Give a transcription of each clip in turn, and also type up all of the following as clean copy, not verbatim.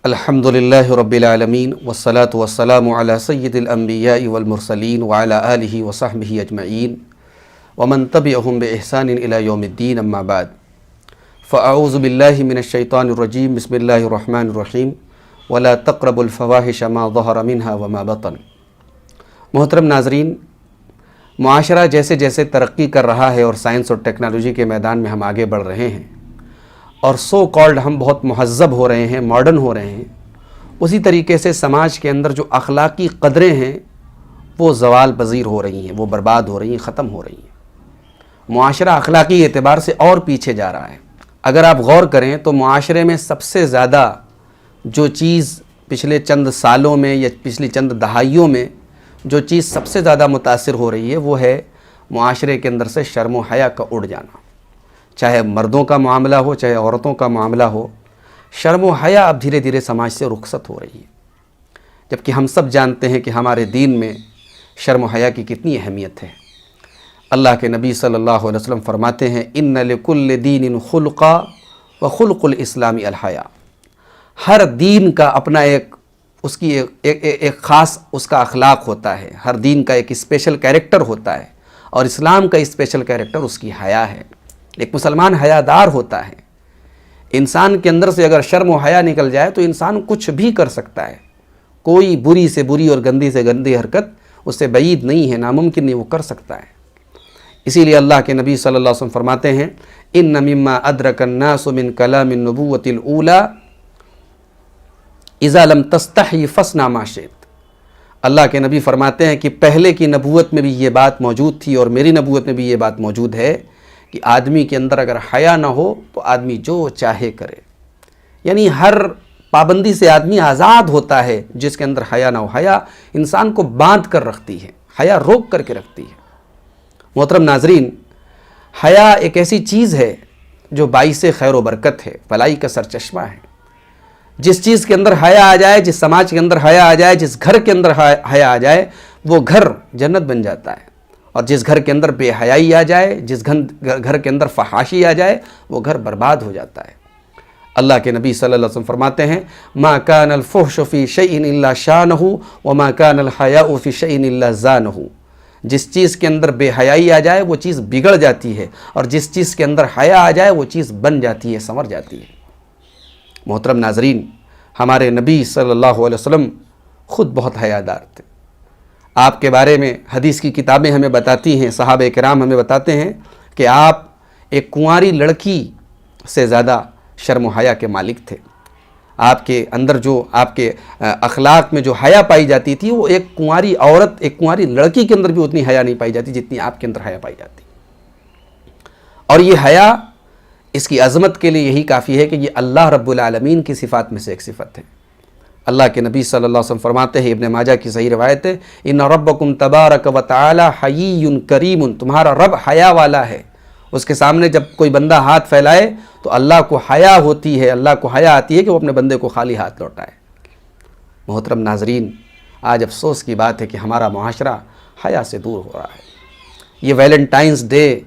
الحمدللہ رب العالمین والصلاة والسلام علی سید الانبیاء والمرسلین وعلی آلہ وصحبہ اجمعین ومن تبعہم بإحسان الی یوم الدین اما بعد فاعوذ باللہ من الشیطان الرجیم بسم اللہ الرحمن الرحیم ولا تقربوا الفواحش ما ظہر منها وما بطن۔ محترم ناظرین، معاشرہ جیسے جیسے ترقی کر رہا ہے اور سائنس اور ٹیکنالوجی کے میدان میں ہم آگے بڑھ رہے ہیں اور سو کالڈ ہم بہت مہذب ہو رہے ہیں، ماڈرن ہو رہے ہیں، اسی طریقے سے سماج کے اندر جو اخلاقی قدریں ہیں وہ زوال پذیر ہو رہی ہیں، وہ برباد ہو رہی ہیں، ختم ہو رہی ہیں۔ معاشرہ اخلاقی اعتبار سے اور پیچھے جا رہا ہے۔ اگر آپ غور کریں تو معاشرے میں سب سے زیادہ جو چیز پچھلے چند سالوں میں یا پچھلی چند دہائیوں میں جو چیز سب سے زیادہ متاثر ہو رہی ہے وہ ہے معاشرے کے اندر سے شرم و حیا کا اڑ جانا۔ چاہے مردوں کا معاملہ ہو چاہے عورتوں کا معاملہ ہو، شرم و حیا اب دھیرے دھیرے سماج سے رخصت ہو رہی ہے، جبکہ ہم سب جانتے ہیں کہ ہمارے دین میں شرم و حیا کی کتنی اہمیت ہے۔ اللہ کے نبی صلی اللہ علیہ وسلم فرماتے ہیں ان لکل دین خلقا وخلق الاسلام الحیا۔ ہر دین کا اپنا ایک خاص اس کا اخلاق ہوتا ہے، ہر دین کا ایک اسپیشل کیریکٹر ہوتا ہے، اور اسلام کا اسپیشل کیریکٹر اس کی حیا ہے۔ ایک مسلمان حیادار ہوتا ہے۔ انسان کے اندر سے اگر شرم و حیا نکل جائے تو انسان کچھ بھی کر سکتا ہے، کوئی بری سے بری اور گندی سے گندی حرکت اس سے بعید نہیں ہے، ناممکن نہیں، وہ کر سکتا ہے۔ اسی لیے اللہ کے نبی صلی اللہ علیہ وسلم فرماتے ہیں ان مما ادرک الناس من کلام النبوۃ الاولی اذا لم تستحی فاصنع ما شئت۔ اللہ کے نبی فرماتے ہیں کہ پہلے کی نبوت میں بھی یہ بات موجود تھی اور میری نبوت میں بھی یہ بات موجود ہے کہ آدمی کے اندر اگر حیا نہ ہو تو آدمی جو چاہے کرے، یعنی ہر پابندی سے آدمی آزاد ہوتا ہے جس کے اندر حیا نہ ہو۔ حیا انسان کو باندھ کر رکھتی ہے، حیا روک کر کے رکھتی ہے۔ محترم ناظرین، حیا ایک ایسی چیز ہے جو باعث خیر و برکت ہے، بھلائی کا سرچشمہ ہے۔ جس چیز کے اندر حیا آ جائے، جس سماج کے اندر حیا آ جائے، جس گھر کے اندر حیا آ جائے، وہ گھر جنت بن جاتا ہے، اور جس گھر کے اندر بے حیائی آ جائے، جس گھر کے اندر فحاشی آ جائے، وہ گھر برباد ہو جاتا ہے۔ اللہ کے نبی صلی اللہ علیہ وسلم فرماتے ہیں ما کان الفحش فی شیء الا شانہ وما کان الحیاء فی شیء الا زانہ۔ جس چیز کے اندر بے حیائی آ جائے وہ چیز بگڑ جاتی ہے، اور جس چیز کے اندر حیا آ جائے وہ چیز بن جاتی ہے، سنور جاتی ہے۔ محترم ناظرین، ہمارے نبی صلی اللہ علیہ وسلم خود بہت حیادار تھے۔ آپ کے بارے میں حدیث کی کتابیں ہمیں بتاتی ہیں، صحابہ کرام ہمیں بتاتے ہیں کہ آپ ایک کنواری لڑکی سے زیادہ شرم و حیا کے مالک تھے۔ آپ کے اندر جو آپ کے اخلاق میں جو حیا پائی جاتی تھی وہ ایک کنواری عورت، ایک کنواری لڑکی کے اندر بھی اتنی حیا نہیں پائی جاتی جتنی آپ کے اندر حیا پائی جاتی۔ اور یہ حیا، اس کی عظمت کے لیے یہی کافی ہے کہ یہ اللہ رب العالمین کی صفات میں سے ایک صفت ہے۔ اللہ کے نبی صلی اللہ علیہ وسلم فرماتے ہیں، ابن ماجہ کی صحیح روایت ہے، ان ربکم تبارک و تعالی حیی کریم۔ تمہارا رب حیا والا ہے۔ اس کے سامنے جب کوئی بندہ ہاتھ پھیلائے تو اللہ کو حیا ہوتی ہے، اللہ کو حیا آتی ہے کہ وہ اپنے بندے کو خالی ہاتھ لوٹائے۔ محترم ناظرین، آج افسوس کی بات ہے کہ ہمارا معاشرہ حیا سے دور ہو رہا ہے۔ یہ ویلنٹائنس ڈے،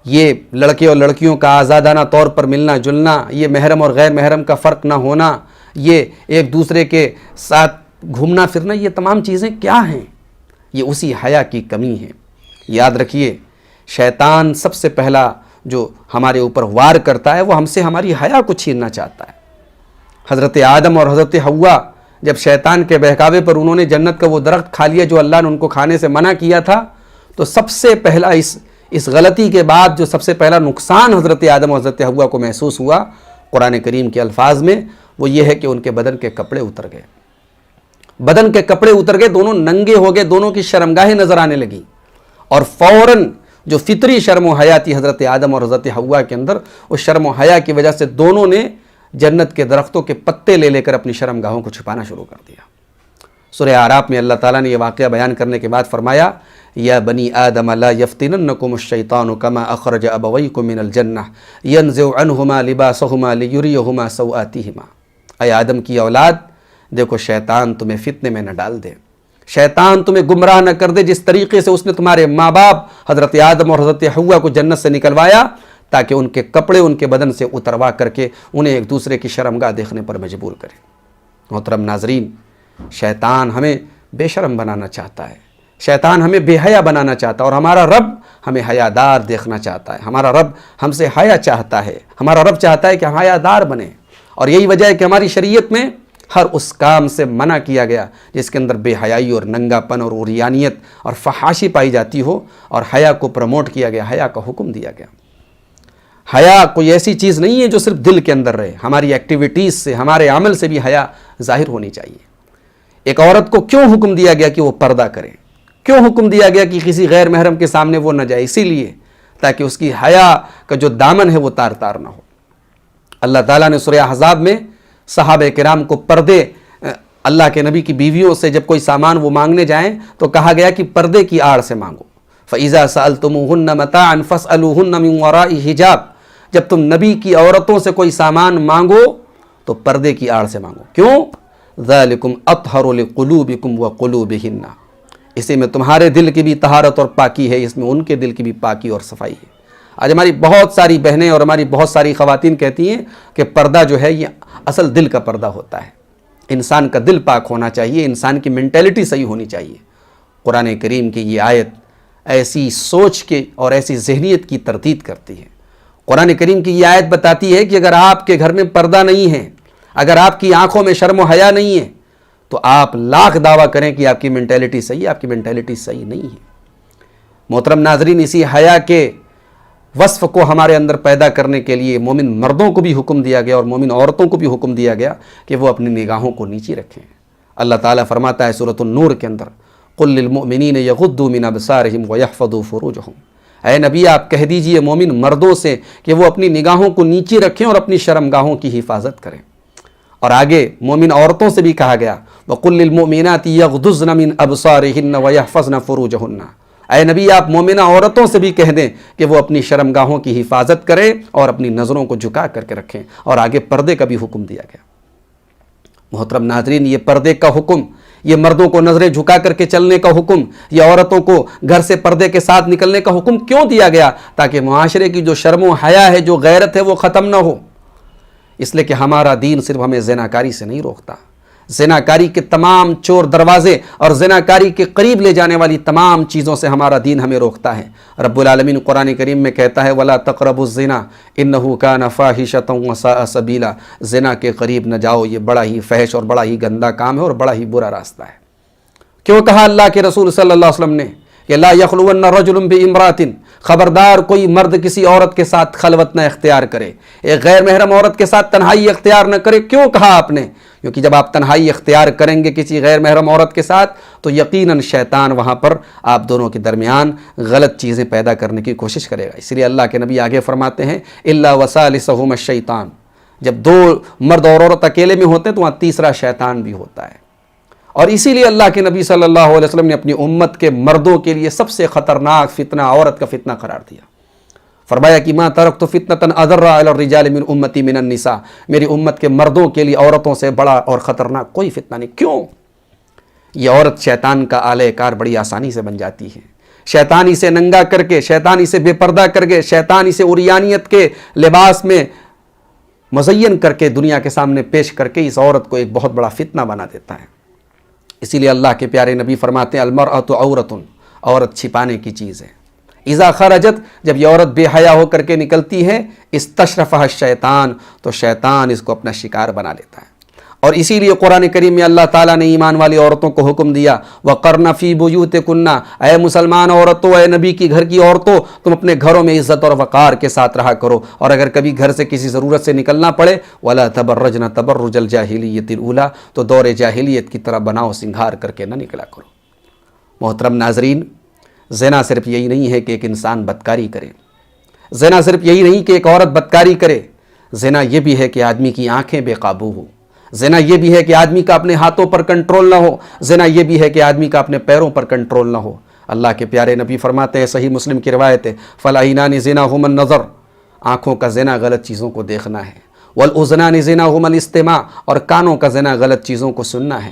یہ لڑکے اور لڑکیوں کا آزادانہ طور پر ملنا جلنا، یہ محرم اور غیر محرم کا فرق نہ ہونا، یہ ایک دوسرے کے ساتھ گھومنا پھرنا، یہ تمام چیزیں کیا ہیں؟ یہ اسی حیا کی کمی ہے۔ یاد رکھیے، شیطان سب سے پہلا جو ہمارے اوپر وار کرتا ہے وہ ہم سے ہماری حیا کو چھیننا چاہتا ہے۔ حضرت آدم اور حضرت حوا جب شیطان کے بہکاوے پر انہوں نے جنت کا وہ درخت کھا لیا جو اللہ نے ان کو کھانے سے منع کیا تھا، تو سب سے پہلا اس غلطی کے بعد جو سب سے پہلا نقصان حضرت آدم اور حضرت حوا کو محسوس ہوا، قرآن کریم کے الفاظ میں، وہ یہ ہے کہ ان کے بدن کے کپڑے اتر گئے۔ بدن کے کپڑے اتر گئے، دونوں ننگے ہو گئے، دونوں کی شرمگاہیں نظر آنے لگیں، اور فوراً جو فطری شرم و حیا تھی حضرت آدم اور حضرت حوا کے اندر، اس شرم و حیا کی وجہ سے دونوں نے جنت کے درختوں کے پتے لے کر اپنی شرمگاہوں کو چھپانا شروع کر دیا۔ سورہ اعراف میں اللہ تعالیٰ نے یہ واقعہ بیان کرنے کے بعد فرمایا یا بنی آدم لا یفتننکم الشیطان کما اخرج ابویکم من الجنہ ینزع عنہما لباسہما لیریہما سوآتہما۔ اے آدم کی اولاد، دیکھو شیطان تمہیں فتنے میں نہ ڈال دے، شیطان تمہیں گمراہ نہ کر دے جس طریقے سے اس نے تمہارے ماں باپ حضرت آدم اور حضرت حوا کو جنت سے نکلوایا، تاکہ ان کے کپڑے ان کے بدن سے اتروا کر کے انہیں ایک دوسرے کی شرمگاہ دیکھنے پر مجبور کرے۔ محترم ناظرین، شیطان ہمیں بے شرم بنانا چاہتا ہے، شیطان ہمیں بے حیا بنانا چاہتا ہے، اور ہمارا رب ہمیں حیادار دیکھنا چاہتا ہے۔ ہمارا رب ہم سے حیا چاہتا ہے، ہمارا رب چاہتا ہے کہ ہم حیادار بنیں، اور یہی وجہ ہے کہ ہماری شریعت میں ہر اس کام سے منع کیا گیا جس کے اندر بے حیائی اور ننگا پن اور عریانیت اور فحاشی پائی جاتی ہو، اور حیا کو پروموٹ کیا گیا، حیا کا حکم دیا گیا۔ حیا کوئی ایسی چیز نہیں ہے جو صرف دل کے اندر رہے، ہماری ایکٹیویٹیز سے، ہمارے عمل سے بھی حیا ظاہر ہونی چاہیے۔ ایک عورت کو کیوں حکم دیا گیا کہ وہ پردہ کرے؟ کیوں حکم دیا گیا کہ کسی غیر محرم کے سامنے وہ نہ جائے؟ اسی لیے تاکہ اس کی حیا کا جو دامن ہے وہ تار تار نہ ہو۔ اللہ تعالیٰ نے سورہ احزاب میں صحابہ کرام کو پردے، اللہ کے نبی کی بیویوں سے جب کوئی سامان وہ مانگنے جائیں تو کہا گیا کہ پردے کی آڑ سے مانگو۔ فَإِذَا سَأَلْتُمُوهُنَّ مَتَاعًا فَاسْأَلُوهُنَّ مِنْ وَرَاءِ حِجَابٍ، جب تم نبی کی عورتوں سے کوئی سامان مانگو تو پردے کی آڑ سے مانگو۔ کیوں؟ ذَلِكُمْ أَطْهَرُ لِقُلُوبِكُمْ وَقُلُوبِهِنَّ، اسی میں تمہارے دل کی بھی طہارت اور پاکی ہے، اس میں ان کے دل کی بھی پاکی اور صفائی ہے۔ آج ہماری بہت ساری بہنیں اور ہماری بہت ساری خواتین کہتی ہیں کہ پردہ جو ہے یہ اصل دل کا پردہ ہوتا ہے، انسان کا دل پاک ہونا چاہیے، انسان کی مینٹیلٹی صحیح ہونی چاہیے۔ قرآن کریم کی یہ آیت ایسی سوچ کے اور ایسی ذہنیت کی تردید کرتی ہے۔ قرآن کریم کی یہ آیت بتاتی ہے کہ اگر آپ کے گھر میں پردہ نہیں ہے، اگر آپ کی آنکھوں میں شرم و حیا نہیں ہے، تو آپ لاکھ دعویٰ کریں کہ آپ کی مینٹیلٹی صحیح ہے، آپ کی مینٹیلٹی صحیح نہیں ہے۔ محترم ناظرین، اسی حیا کے وصف کو ہمارے اندر پیدا کرنے کے لیے مومن مردوں کو بھی حکم دیا گیا اور مومن عورتوں کو بھی حکم دیا گیا کہ وہ اپنی نگاہوں کو نیچی رکھیں۔ اللہ تعالیٰ فرماتا ہے سورۃ النور کے اندر، قُل لِّلْمُؤْمِنِينَ يَغُضُّوا مِنْ أَبْصَارِهِمْ وَيَحْفَظُوا فُرُوجَهُمْ، اے نبی آپ کہہ دیجئے مومن مردوں سے کہ وہ اپنی نگاہوں کو نیچی رکھیں اور اپنی شرمگاہوں کی حفاظت کریں۔ اور آگے مومن عورتوں سے بھی کہا گیا، وَقُل لِّلْمُؤْمِنَاتِ يَغْضُضْنَ مِنْ أَبْصَارِهِنَّ وَيَحْفَظْنَ فُرُوجَهُنَّ، اے نبی آپ مومنہ عورتوں سے بھی کہہ دیں کہ وہ اپنی شرمگاہوں کی حفاظت کریں اور اپنی نظروں کو جھکا کر کے رکھیں۔ اور آگے پردے کا بھی حکم دیا گیا۔ محترم ناظرین، یہ پردے کا حکم، یہ مردوں کو نظریں جھکا کر کے چلنے کا حکم، یہ عورتوں کو گھر سے پردے کے ساتھ نکلنے کا حکم کیوں دیا گیا؟ تاکہ معاشرے کی جو شرم و حیا ہے، جو غیرت ہے، وہ ختم نہ ہو۔ اس لیے کہ ہمارا دین صرف ہمیں زناکاری سے نہیں روکتا، زناکاری کے تمام چور دروازے اور زناکاری کے قریب لے جانے والی تمام چیزوں سے ہمارا دین ہمیں روکتا ہے۔ رب العالمین قرآن کریم میں کہتا ہے، وَلَا تَقْرَبُوا الزِّنَا إِنَّهُ كَانَ فَاحِشَةً وَسَاءَ سَبِيلًا، زنا کے قریب نہ جاؤ، یہ بڑا ہی فحش اور بڑا ہی گندا کام ہے اور بڑا ہی برا راستہ ہے۔ کیوں کہا اللہ کے رسول صلی اللہ علیہ وسلم نے کہ لا يخلون رجل بامرأة، خبردار کوئی مرد کسی عورت کے ساتھ خلوت نہ اختیار کرے، ایک غیر محرم عورت کے ساتھ تنہائی اختیار نہ کرے۔ کیوں کہا آپ نے؟ کیونکہ جب آپ تنہائی اختیار کریں گے کسی غیر محرم عورت کے ساتھ تو یقیناً شیطان وہاں پر آپ دونوں کے درمیان غلط چیزیں پیدا کرنے کی کوشش کرے گا۔ اس لیے اللہ کے نبی آگے فرماتے ہیں، الا وثالثہما الشیطان، جب دو مرد اور عورت اکیلے میں ہوتے ہیں تو وہاں تیسرا شیطان بھی ہوتا ہے۔ اور اسی لیے اللہ کے نبی صلی اللہ علیہ وسلم نے اپنی امت کے مردوں کے لیے سب سے خطرناک فتنہ عورت کا فتنہ قرار دیا۔ فرمایا کہ ما ترکت فتنة اضر علی الرجال من امتی من النساء، میری امت کے مردوں کے لیے عورتوں سے بڑا اور خطرناک کوئی فتنہ نہیں۔ کیوں؟ یہ عورت شیطان کا آلہ کار بڑی آسانی سے بن جاتی ہے۔ شیطان اسے ننگا کر کے، شیطان اسے بے پردہ کر کے، شیطان اسے عریانیت کے لباس میں مزین کر کے دنیا کے سامنے پیش کر کے اس عورت کو ایک بہت بڑا فتنہ بنا دیتا ہے۔ اسی لیے اللہ کے پیارے نبی فرماتے ہیں، المرأۃ عورۃ، عورت چھپانے کی چیز ہے۔ اذا خرجت، جب یہ عورت بے حیا ہو کر کے نکلتی ہے، استشرفها الشیطان، تو شیطان اس کو اپنا شکار بنا لیتا ہے۔ اور اسی لیے قرآن کریم میں اللہ تعالیٰ نے ایمان والی عورتوں کو حکم دیا، وَقَرْنَ فِي بُيُوتِكُنَّ، اے مسلمان عورتوں، اے نبی کی گھر کی عورتوں، تم اپنے گھروں میں عزت اور وقار کے ساتھ رہا کرو، اور اگر کبھی گھر سے کسی ضرورت سے نکلنا پڑے، وَلَا تَبَرَّجْنَ تَبَرُّجَ الْجَاهِلِيَّةِ الْأُولَىٰ، تو دور جاہلیت کی طرح بناؤ سنگھار کر کے نہ نکلا کرو۔ محترم ناظرین، زنا صرف یہی نہیں ہے کہ ایک انسان بدکاری کرے، زنا صرف یہی نہیں کہ ایک عورت بدکاری کرے، زنا یہ بھی ہے کہ آدمی کی آنکھیں بے قابو ہو، زنا یہ بھی ہے کہ آدمی کا اپنے ہاتھوں پر کنٹرول نہ ہو، زنا یہ بھی ہے کہ آدمی کا اپنے پیروں پر کنٹرول نہ ہو۔ اللہ کے پیارے نبی فرماتے ہیں، صحیح مسلم کی روایت ہے، فَالْعَيْنَانِ زِنَاهُمَا النَّظَرُ، آنکھوں کا زنا غلط چیزوں کو دیکھنا ہے، وَالْأُذْنَانِ زِنَاهُمَا الْاِسْتِمَاعُ، اور کانوں کا زنا غلط چیزوں کو سننا ہے،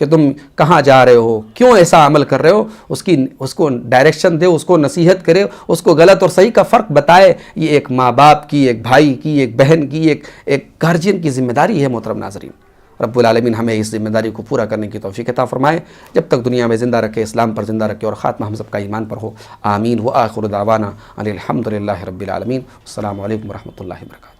کہ تم کہاں جا رہے ہو، کیوں ایسا عمل کر رہے ہو، اس کو ڈائریکشن دے، اس کو نصیحت کرے، اس کو غلط اور صحیح کا فرق بتائے۔ یہ ایک ماں باپ کی، ایک بھائی کی، ایک بہن کی، ایک گارجین کی ذمہ داری ہے محترم ناظرین۔ رب العالمین ہمیں اس ذمہ داری کو پورا کرنے کی توفیق عطا فرمائے، جب تک دنیا میں زندہ رکھے، اسلام پر زندہ رکھے اور خاتمہ ہم سب کا ایمان پر ہو، آمین۔ وآخر دعوانا ان الحمد للہ رب العالمین۔ السلام علیکم ورحمۃ اللہ وبرکاتہ۔